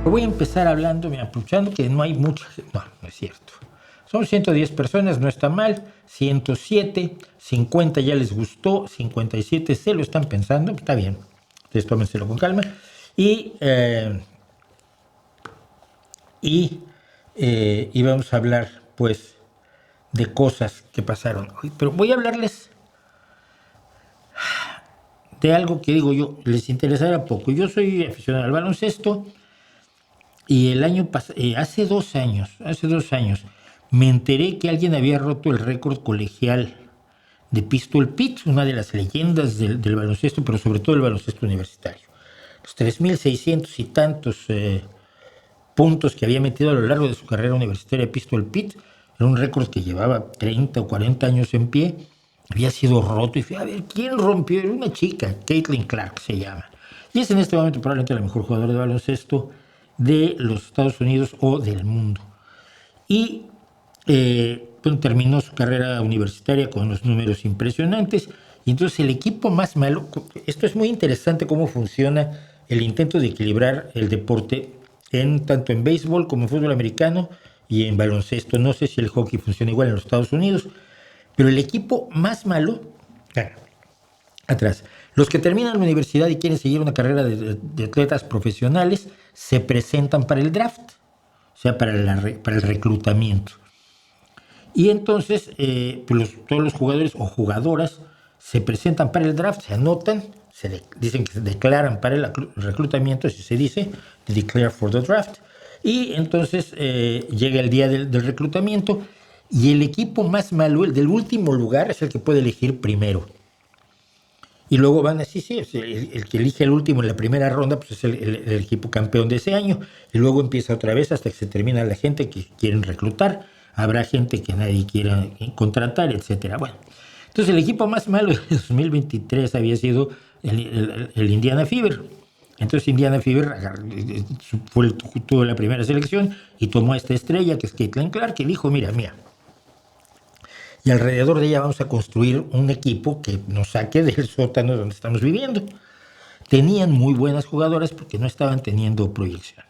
Voy a empezar hablando, aprovechando que no hay mucha... No es cierto. Son 110 personas, no está mal. 107, 50 ya les gustó, 57 se lo están pensando, está bien. Entonces tómenselo con calma. Y vamos a hablar, pues, de cosas que pasaron hoy. Pero voy a hablarles de algo que digo yo, les interesará poco. Yo soy aficionado al baloncesto y el año pasado, hace dos años, me enteré que alguien había roto el récord colegial de Pistol Pete, una de las leyendas del baloncesto, pero sobre todo el baloncesto universitario. Los 3.600 y tantos puntos que había metido a lo largo de su carrera universitaria Pistol Pete, era un récord que llevaba 30 o 40 años en pie, había sido roto y fui a ver quién rompió. Era una chica, Caitlin Clark se llama, y es en este momento probablemente la mejor jugadora de baloncesto de los Estados Unidos o del mundo. Y terminó su carrera universitaria con unos números impresionantes. Y entonces el equipo más malo, esto es muy interesante cómo funciona el intento de equilibrar el deporte tanto en béisbol como en fútbol americano y en baloncesto. No sé si el hockey funciona igual en los Estados Unidos, pero el equipo más malo, atrás, los que terminan la universidad y quieren seguir una carrera de atletas profesionales se presentan para el draft, o sea, para el reclutamiento. Y entonces todos los jugadores o jugadoras se presentan para el draft, se anotan, dicen que se declaran para el reclutamiento, así se dice, declare for the draft. Y entonces llega el día del reclutamiento y el equipo más malo, el del último lugar, es el que puede elegir primero. Y luego van así, sí, el que elige el último en la primera ronda, pues es el equipo campeón de ese año. Y luego empieza otra vez hasta que se termina la gente que quieren reclutar. Habrá gente que nadie quiera contratar, etcétera. Bueno, entonces el equipo más malo de 2023 había sido el Indiana Fever. Entonces Indiana Fever tuvo la primera selección y tomó a esta estrella que es Caitlin Clark y dijo, mira, y alrededor de ella vamos a construir un equipo que nos saque del sótano donde estamos viviendo. Tenían muy buenas jugadoras porque no estaban teniendo proyección.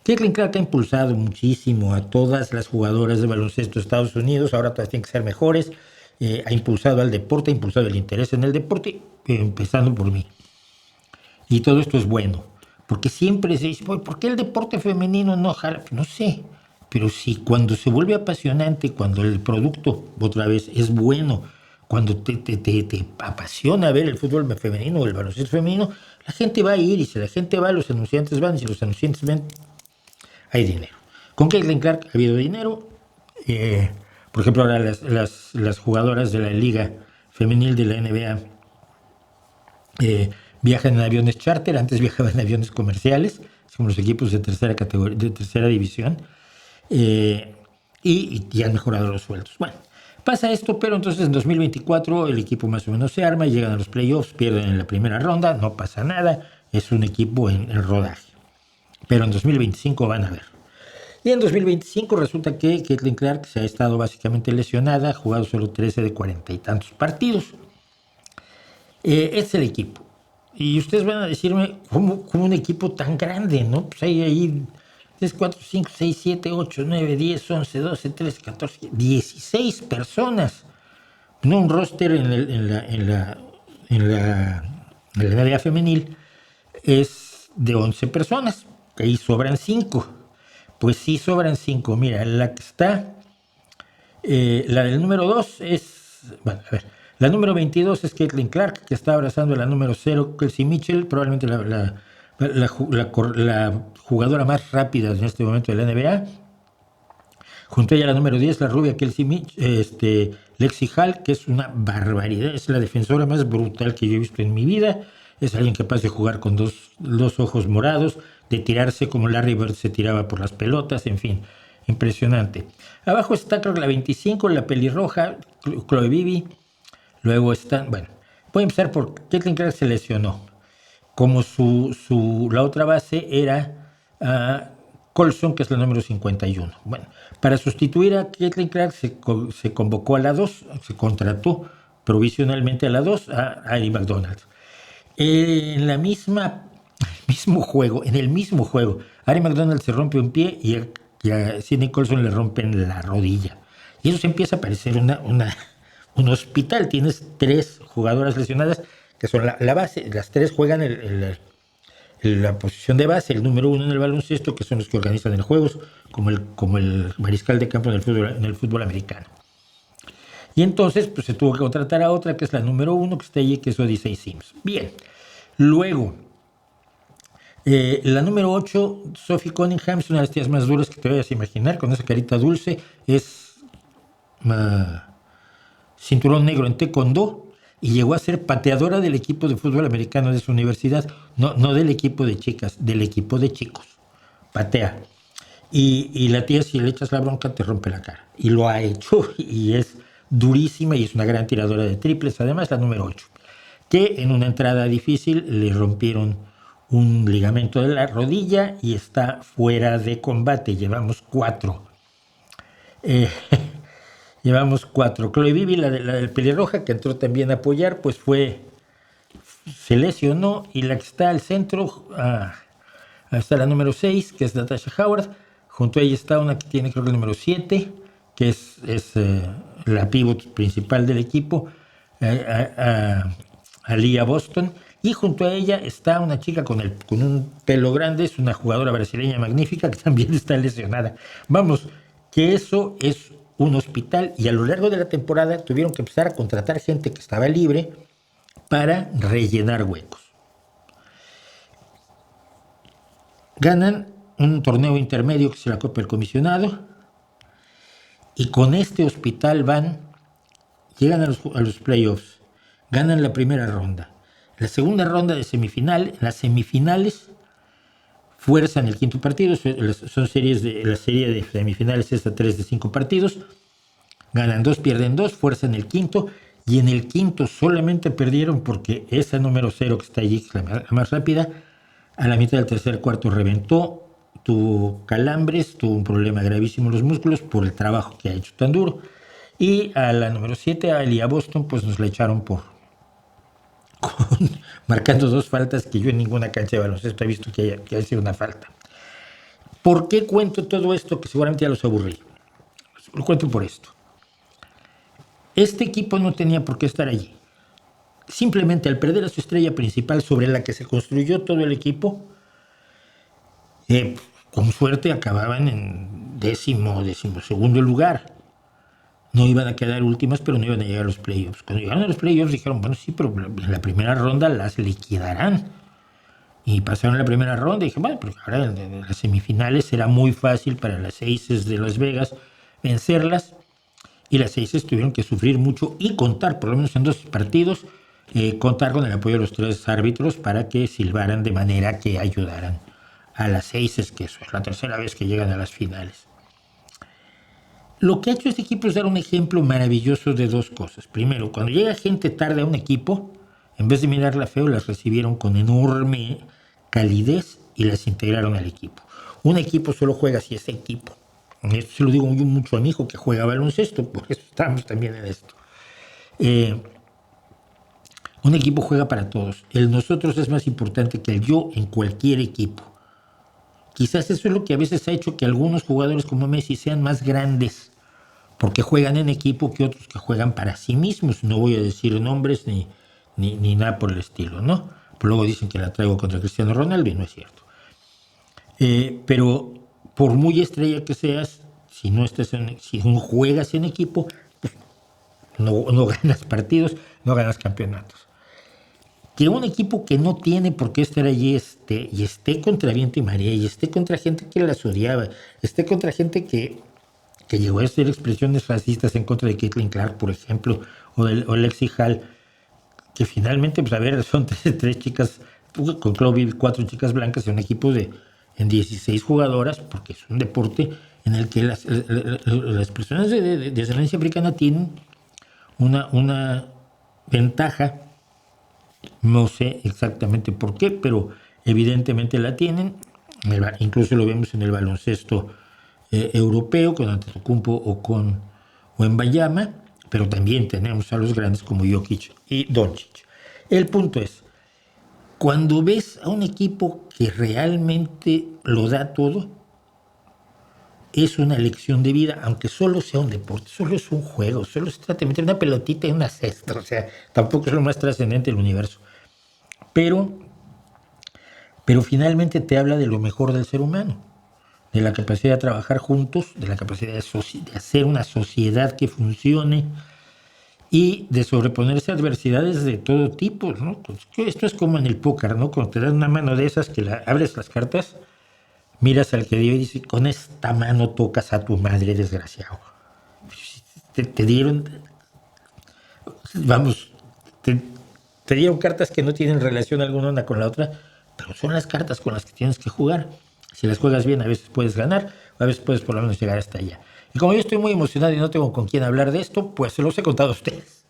Caitlin Clark ha impulsado muchísimo a todas las jugadoras de baloncesto de Estados Unidos, ahora todas tienen que ser mejores, ha impulsado al deporte, ha impulsado el interés en el deporte, empezando por mí. Y todo esto es bueno, porque siempre se dice, ¿por qué el deporte femenino no jala? No sé, pero sí, cuando se vuelve apasionante, cuando el producto, otra vez, es bueno, cuando te apasiona ver el fútbol femenino o el baloncesto femenino, la gente va a ir, y si la gente va, los anunciantes van, y si los anunciantes ven, hay dinero. Con Caitlin Clark ha habido dinero. Por ejemplo, ahora las jugadoras de la liga femenil de la NBA viajan en aviones charter, antes viajaban en aviones comerciales, como los equipos de tercera categoría, de tercera división, y han mejorado los sueldos. Bueno, pasa esto, pero entonces en 2024 el equipo más o menos se arma y llegan a los playoffs, pierden en la primera ronda, no pasa nada, es un equipo en rodaje. Pero en 2025 van a ver. Y en 2025 resulta que Caitlin Clark se ha estado básicamente lesionada, ha jugado solo 13 de 40 y tantos partidos. Es el equipo. Y ustedes van a decirme, ¿cómo un equipo tan grande, no? Pues hay ahí 3, 4, 5, 6, 7, 8, 9, 10, 11, 12, 13, 14, 16 personas. No, un roster en la NBA femenil es de 11 personas. Ahí sobran 5. Pues sí, sobran 5. Mira, la que está, la del número 2 es, bueno, a ver, la número 22 es Caitlin Clark, que está abrazando a la número 0, Kelsey Mitchell, probablemente la jugadora más rápida en este momento de la NBA. Junto a ella la número 10, la rubia Kelsey Mitchell, Lexi Hall, que es una barbaridad, es la defensora más brutal que yo he visto en mi vida. Es alguien capaz de jugar con dos ojos morados, de tirarse como Larry Bird se tiraba por las pelotas, en fin, impresionante. Abajo está, creo que la 25, la pelirroja, Chloe Bibby. Luego están, bueno, voy a empezar por Caitlin Clark se lesionó. Como la otra base era Colson, que es la número 51. Bueno, para sustituir a Caitlin Clark se convocó a la 2, se contrató provisionalmente a la 2 a Ari McDonald. En la misma en el mismo juego, Ari McDonald se rompe un pie y a Sidney Colson le rompen la rodilla. Y eso se empieza a parecer un hospital. Tienes 3 jugadoras lesionadas que son la base. Las 3 juegan la posición de base, el número 1 en el baloncesto, que son los que organizan el juego, como el mariscal de campo en el fútbol americano. Y entonces pues, se tuvo que contratar a otra, que es la número 1, que está allí, que es Odyssey Sims. Bien. Luego, la número 8, Sophie Cunningham, es una de las tías más duras que te vayas a imaginar, con esa carita dulce. Es cinturón negro en taekwondo y llegó a ser pateadora del equipo de fútbol americano de su universidad. No del equipo de chicas, del equipo de chicos. Patea. Y la tía, si le echas la bronca, te rompe la cara. Y lo ha hecho y es durísima y es una gran tiradora de triples. Además, la número 8, que en una entrada difícil le rompieron un ligamento de la rodilla y está fuera de combate. Llevamos 4. Llevamos 4. Chloe Bibi, la del pelirroja, que entró también a apoyar, pues se lesionó. Y la que está al centro, está la número 6, que es Natasha Howard. Junto a ella está una que tiene, creo que el número 7, que es la pívot principal del equipo, Aliyah Boston. Y junto a ella está una chica con un pelo grande, es una jugadora brasileña magnífica que también está lesionada. Vamos, que eso es un hospital, y a lo largo de la temporada tuvieron que empezar a contratar gente que estaba libre para rellenar huecos. Ganan un torneo intermedio que es la Copa del Comisionado, y con este hospital llegan a los playoffs, ganan la primera ronda. La segunda ronda de semifinal, en las semifinales fuerzan el quinto partido, son series la serie de semifinales es a 3 de 5 partidos, ganan 2, pierden 2, fuerzan el quinto, y en el quinto solamente perdieron porque esa número 0 que está allí, la más rápida, a la mitad del tercer cuarto reventó, tuvo calambres, tuvo un problema gravísimo en los músculos por el trabajo que ha hecho tan duro, y a la número 7, a Aliyah Boston, pues nos la echaron marcando 2 faltas que yo en ninguna cancha de baloncesto he visto que haya sido una falta. ¿Por qué cuento todo esto? Que seguramente ya los aburrí. Lo cuento por esto. Este equipo no tenía por qué estar allí. Simplemente al perder a su estrella principal, sobre la que se construyó todo el equipo, con suerte acababan en decimosegundo lugar. No iban a quedar últimas, pero no iban a llegar a los playoffs. Cuando llegaron a los playoffs dijeron, bueno, sí, pero en la primera ronda las liquidarán. Y pasaron la primera ronda y dije, bueno, pero ahora en las semifinales será muy fácil para las Aces de Las Vegas vencerlas. Y las Aces tuvieron que sufrir mucho y contar, por lo menos en 2 partidos, contar con el apoyo de los 3 árbitros para que silbaran de manera que ayudaran a las Aces, que eso es la tercera vez que llegan a las finales. Lo que ha hecho este equipo es dar un ejemplo maravilloso de 2 cosas. Primero, cuando llega gente tarde a un equipo, en vez de mirarla feo, las recibieron con enorme calidez y las integraron al equipo. Un equipo solo juega si es equipo. Esto se lo digo yo mucho a mi hijo que juega baloncesto, por eso estamos también en esto. Un equipo juega para todos. El nosotros es más importante que el yo en cualquier equipo. Quizás eso es lo que a veces ha hecho que algunos jugadores como Messi sean más grandes, porque juegan en equipo que otros que juegan para sí mismos. No voy a decir nombres ni nada por el estilo, ¿no? Pero luego dicen que la traigo contra Cristiano Ronaldo y no es cierto. Pero por muy estrella que seas, si no juegas en equipo, pues no ganas partidos, no ganas campeonatos. Que un equipo que no tiene por qué estar allí esté contra viento y marea, y esté contra gente que las odiaba, esté contra gente que llegó a hacer expresiones racistas en contra de Caitlin Clark, por ejemplo, o Lexi Hall, que finalmente, pues a ver, son 3 chicas, con Chloe, 4 chicas blancas en un equipo en 16 jugadoras, porque es un deporte en el que las personas de descendencia africana tienen una ventaja. No sé exactamente por qué, pero evidentemente la tienen. Incluso lo vemos en el baloncesto europeo, con Antetokounmpo o en Bayama, pero también tenemos a los grandes como Jokic y Doncic. El punto es, Cuando ves a un equipo que realmente lo da todo, es una lección de vida, aunque solo sea un deporte, solo es un juego, solo se trata de meter una pelotita en una cesta, o sea, tampoco es lo más trascendente del universo. Pero finalmente te habla de lo mejor del ser humano, de la capacidad de trabajar juntos, de la capacidad de hacer una sociedad que funcione y de sobreponerse a adversidades de todo tipo, ¿no? Esto es como en el póker, ¿no? Cuando te dan una mano de esas que abres las cartas, miras al que dio y dices, con esta mano tocas a tu madre, desgraciado. Te dieron, vamos, te dieron cartas que no tienen relación alguna una con la otra, pero son las cartas con las que tienes que jugar. Si las juegas bien, a veces puedes ganar, a veces puedes por lo menos llegar hasta allá. Y como yo estoy muy emocionado y no tengo con quién hablar de esto, pues se los he contado a ustedes.